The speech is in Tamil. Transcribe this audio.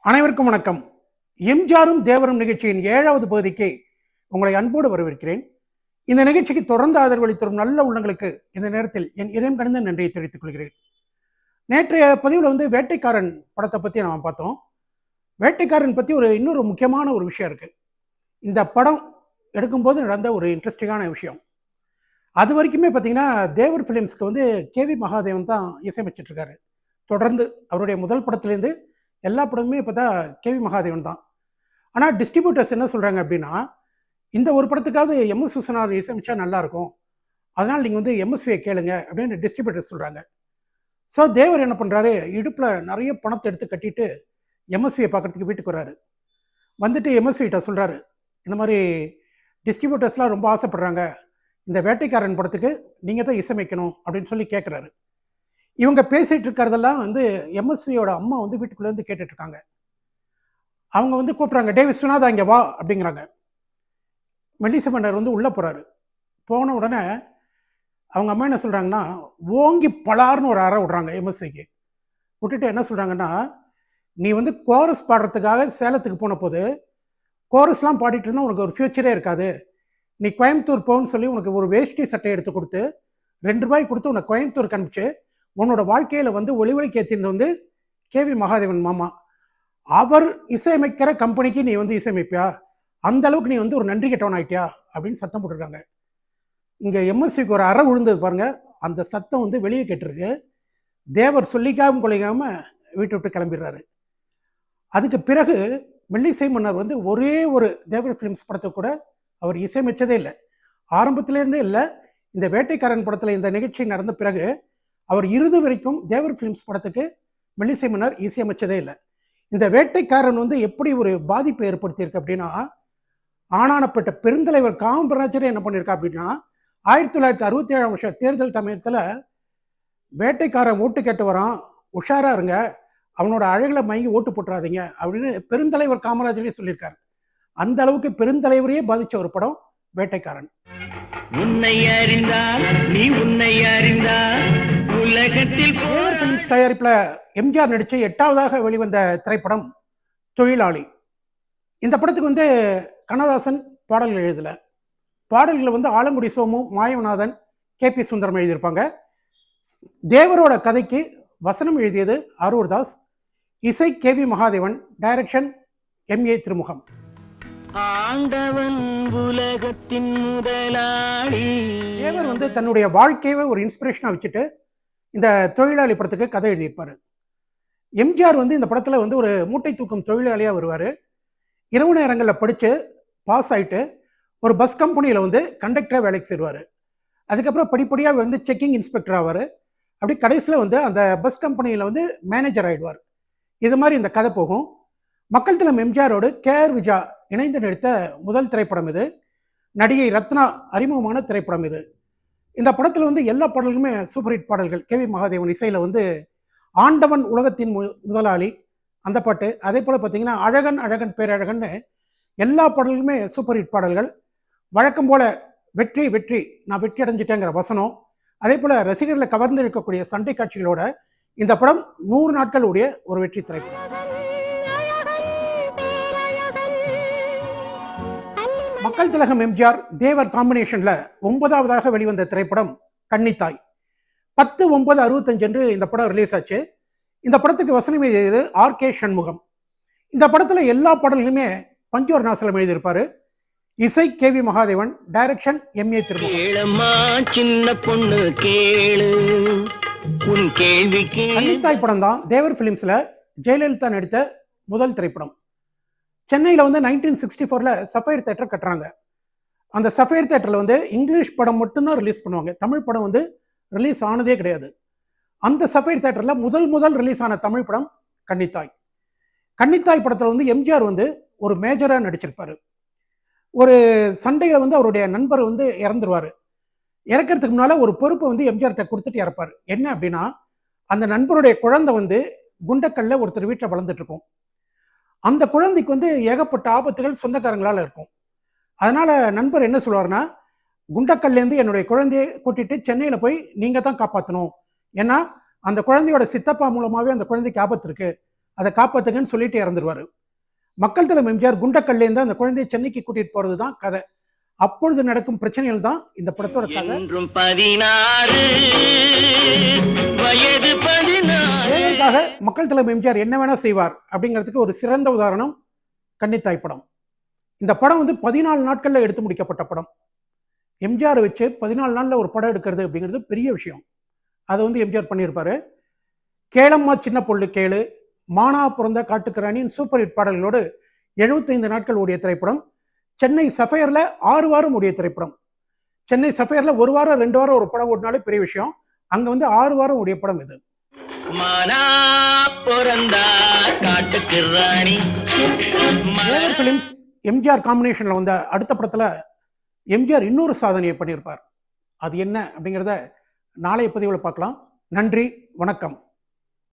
அனைவருக்கும் வணக்கம். எம்ஜிஆரும் தேவரும் நிகழ்ச்சியின் 7வது பகுதிக்கு உங்களை அன்போடு வரவேற்கிறேன். இந்த நிகழ்ச்சிக்கு தொடர்ந்து ஆதரவளித்து வரும் நல்ல உள்ளங்களுக்கு இந்த நேரத்தில் என் இதயம் கனிந்த நன்றியை தெரிவித்துக் கொள்கிறேன். நேற்றைய பதிவில் வேட்டைக்காரன் படத்தை பற்றி நாம் பார்த்தோம். வேட்டைக்காரன் பற்றி இன்னொரு முக்கியமான ஒரு விஷயம் இருக்குது. இந்த படம் எடுக்கும்போது நடந்த ஒரு இன்ட்ரெஸ்டிங்கான விஷயம். அது வரைக்குமே பார்த்தீங்கன்னா தேவர் ஃபிலிம்ஸ்க்கு கேவி மகாதேவன் தான் இசையமைச்சிட்ருக்காரு. தொடர்ந்து அவருடைய முதல் படத்துலேருந்து எல்லா படமுமே பார்த்தா கேவி மகாதேவன் தான். ஆனால் டிஸ்ட்ரிபியூட்டர்ஸ் என்ன சொல்கிறாங்க அப்படின்னா, இந்த ஒரு படத்துக்காவது எம்எஸ் விஸ்வநாதன் இசையமைச்சா நல்லாயிருக்கும், அதனால் நீங்கள் எம்எஸ்வியை கேளுங்க அப்படின்னு டிஸ்ட்ரிபியூட்டர்ஸ் சொல்கிறாங்க. ஸோ தேவர் என்ன பண்ணுறாரு, இடுப்பில் நிறைய பணத்தை எடுத்து கட்டிட்டு எம்எஸ்வியை பார்க்குறதுக்கு வீட்டுக்கு வர்றாரு. வந்துட்டு எம்எஸ்விகிட்ட சொல்கிறாரு, இந்த மாதிரி டிஸ்ட்ரிபியூட்டர்ஸ்லாம் ரொம்ப ஆசைப்படுறாங்க, இந்த வேட்டைக்காரன் படத்துக்கு நீங்கள் தான் இசையமைக்கணும் அப்படின்னு சொல்லி கேட்குறாரு. இவங்க பேசிகிட்டு இருக்கிறதெல்லாம் எம்எஸ்வியோட அம்மா வீட்டுக்குள்ளேருந்து கேட்டுட்ருக்காங்க. அவங்க கூப்பிட்றாங்க, டே விஸ்வநாதா இங்கே வா அப்படிங்கிறாங்க. மெல்லிசை மன்னர் உள்ளே போகிறாரு. போன உடனே அவங்க அம்மா என்ன சொல்கிறாங்கன்னா, ஓங்கி பலார்னு ஒரு அறை விட்றாங்க எம்எஸ்விக்கு. விட்டுட்டு என்ன சொல்கிறாங்கன்னா, நீ கோரஸ் பாடுறதுக்காக சேலத்துக்கு போன போது கோரஸ்லாம் பாடிட்டு இருந்தால் உனக்கு ஒரு ஃப்யூச்சரே இருக்காது. நீ கோயம்புத்தூர் போகணுன்னு சொல்லி உனக்கு ஒரு வேஷ்டி சட்டை எடுத்து கொடுத்து ₹2 கொடுத்து உனக்கு கோயம்புத்தூருக்கு அனுப்பிச்சு உன்னோட வாழ்க்கையில் ஒளிவொலிக்கு ஏற்றிருந்த கேவி மகாதேவன் மாமா, அவர் இசையமைக்கிற கம்பெனிக்கு நீ இசையமைப்பியா? அந்த அளவுக்கு நீ ஒரு நன்றி கெட்டவன் ஆயிட்டியா அப்படின்னு சத்தம் போட்டிருக்காங்க. இங்கே எம்எஸ்விக்கு ஒரு அறை விழுந்தது பாருங்க. அந்த சத்தம் வெளியே கேட்டிருக்கு. தேவர் சொல்லிக்காம கொள்ளைக்காம வீட்டை விட்டு கிளம்பிடுறாரு. அதுக்கு பிறகு மெல்லிசை மன்னர் ஒரே ஒரு தேவர் ஃபிலிம்ஸ் படத்தை கூட அவர் இசையமைச்சதே இல்லை. ஆரம்பத்திலேருந்தே இல்லை. இந்த வேட்டைக்காரன் படத்தில் இந்த நிகழ்ச்சி நடந்த பிறகு அவர் இறுதி வரைக்கும் தேவர் ஃபிலிம்ஸ் படத்துக்கு மெல்லிசை மன்னர் இசையமைச்சதே இல்லை. இந்த வேட்டைக்காரன் எப்படி ஒரு பாதிப்பை ஏற்படுத்தியிருக்கு அப்படின்னா, ஆனானப்பட்ட பெருந்தலைவர் காமராஜரே என்ன பண்ணியிருக்கா அப்படின்னா, 1967 தேர்தல் சமயத்தில் வேட்டைக்காரன் ஓட்டு கேட்டு வரான், உஷாரா இருங்க, அவனோட அழகில் மயங்கி ஓட்டு போட்டுறாதீங்க அப்படின்னு பெருந்தலைவர் காமராஜரே சொல்லியிருக்காரு. அந்த அளவுக்கு பெருந்தலைவரையே பாதித்த ஒரு படம் வேட்டைக்காரன். உன்னை அறிந்தால் நீ உன்னை அறிந்தால் உலகத்தில் தேவர் ஃபிலிம்ஸ் தயாரிப்பில் எம்ஜிஆர் நடித்த 8வதாக வெளிவந்த திரைப்படம் தொழிலாளி. இந்த படத்துக்கு கண்ணதாசன் பாடல்கள் எழுதலை. பாடல்களை ஆலங்குடி சோமு, மாயவநாதன், கேபி சுந்தரம் எழுதியிருப்பாங்க. தேவரோட கதைக்கு வசனம் எழுதியது அரூர்தாஸ், இசை கேவி மகாதேவன், டைரக்ஷன் எம்ஏ திருமுகம். ஆண்டவன் உலகத்தின் முதலாளி. தேவர் தன்னுடைய வாழ்க்கையை ஒரு இன்ஸ்பிரேஷனாக வச்சுட்டு இந்த தொழிலாளி படத்துக்கு கதை எழுதியிருப்பார். எம்ஜிஆர் இந்த படத்தில் ஒரு மூட்டை தூக்கும் தொழிலாளியாக வருவார். இரவு நேரங்களில் படித்து பாஸ் ஆகிட்டு ஒரு பஸ் கம்பெனியில் கண்டக்டராக வேலைக்கு சேருவார். அதுக்கப்புறம் படிப்படியாக செக்கிங் இன்ஸ்பெக்டர் ஆவார். அப்படி கடைசியில் அந்த பஸ் கம்பெனியில் மேனேஜர் ஆகிடுவார். இது மாதிரி இந்த கதை போகும். மக்கள் திலம் எம்ஜிஆரோடு கேஆர் விஜயா இணைந்து நடித்த முதல் திரைப்படம் இது. நடிகை ரத்னா அறிமுகமான திரைப்படம் இது. இந்த படத்தில் எல்லா பாடல்களுமே சூப்பர் ஹிட் பாடல்கள். கேவி மகாதேவன் இசையில் ஆண்டவன் உலகத்தின் முதலாளி அந்த பாட்டு, அதே போல் பார்த்தீங்கன்னா அழகன் அழகன் பேரழகன்னு எல்லா பாடல்களுமே சூப்பர் ஹிட் பாடல்கள். வழக்கம் போல் வெற்றி வெற்றி நான் வெற்றி அடைஞ்சிட்டேங்கிற வசனம், அதே போல் ரசிகர்களை கவர்ந்து இருக்கக்கூடிய சண்டை காட்சிகளோட இந்த படம் 100 நாட்களுடைய ஒரு வெற்றி திரைப்படம். மக்கள் திலகம் எம்ஜிஆர் தேவர் காம்பினேஷன்ல 9வதாக வெளிவந்த திரைப்படம் கன்னித்தாய். 10/9/65 என்று இந்த படம் ரிலீஸ் ஆச்சு. இந்த படத்துக்கு வசனம் எழுதியது ஆர்.கே. சண்முகம். இந்த படத்துல எல்லா பாடல்களுமே பஞ்சோர் நாசலம் எழுதியிருப்பாரு. இசை கேவி மகாதேவன், டைரக்ஷன் எம்ஏ திருமுகம். கன்னித்தாய் படம் தான் தேவர் பிலிம்ஸ்ல ஜெயலலிதா நடித்த முதல் திரைப்படம். சென்னையில் 1964 சஃபயர் தேட்டர் கட்டுறாங்க. அந்த சஃபயர் தேட்டரில் இங்கிலீஷ் படம் மட்டும்தான் ரிலீஸ் பண்ணுவாங்க. தமிழ் படம் ரிலீஸ் ஆனதே கிடையாது. அந்த சஃபயர் தேட்டரில் முதல் ரிலீஸ் ஆன தமிழ் படம் கன்னித்தாய். கன்னித்தாய் படத்தில் எம்ஜிஆர் ஒரு மேஜராக நடிச்சிருப்பார். ஒரு சண்டையில் அவருடைய நண்பர் இறந்துருவார். இறக்கிறதுக்கு முன்னால் ஒரு பொறுப்பை எம்ஜிஆர்கிட்ட கொடுத்துட்டு இறப்பார். என்ன அப்படின்னா, அந்த நண்பருடைய குழந்தை குண்டக்கல்ல ஒருத்தர் வீட்டில் வளர்ந்துட்டு இருக்கும். அந்த குழந்தைக்கு ஏகப்பட்ட ஆபத்துகள் சொந்தக்காரங்களால் இருக்கும். அதனால் நண்பர் என்ன சொல்லுவார்னா, குண்டக்கல்லேருந்து என்னுடைய குழந்தையை கூட்டிகிட்டு சென்னையில் போய் நீங்கள் தான் காப்பாற்றணும், ஏன்னா அந்த குழந்தையோட சித்தப்பா மூலமாகவே அந்த குழந்தைக்கு ஆபத்து இருக்குது, அதை காப்பாத்துங்கன்னு சொல்லிட்டு இறந்துருவாரு. மக்கள் தலைவர் எம்ஜிஆர் குண்டக்கல்லேருந்து அந்த குழந்தையை சென்னைக்கு கூட்டிட்டு போறது தான் கதை. அப்பொழுது நடக்கும் பிரச்சனைகள் தான் இந்த படத்தோட கதை. தேவைக்காக மக்கள் தலைவர் எம்ஜிஆர் என்ன வேணா செய்வார் அப்படிங்கிறதுக்கு ஒரு சிறந்த உதாரணம் கன்னித்தாய் படம். இந்த படம் 14 நாட்கள்ல எடுத்து முடிக்கப்பட்ட படம். எம்ஜிஆர் வச்சு 14 நாள்ல ஒரு படம் எடுக்கிறது அப்படிங்கிறது பெரிய விஷயம். அதை எம்ஜிஆர் பண்ணியிருப்பாரு. கேளம்மா சின்ன பொண்ணு கேளு, மானா பிறந்த காட்டுக்கராணியின் சூப்பர் ஹிட் பாடல்களோடு 75 நாட்கள் ஓடிய திரைப்படம். சென்னை சஃபயர்ல 6 வாரம் ஓடிய திரைப்படம். சென்னை சஃபயர்ல 1 வாரம் 2 வாரம் ஒரு படம் ஓடினாலே பெரிய விஷயம். அங்க 6 வாரம் ஓடிய படம் இது. தேவர் பிலிம்ஸ் எம்ஜிஆர் காம்பினேஷன்ல வந்த அடுத்த படத்துல எம்ஜிஆர் இன்னொரு சாதனையை பண்ணியிருப்பார். அது என்ன அப்படிங்கிறத நாளைய பதிவில் பார்க்கலாம். நன்றி, வணக்கம்.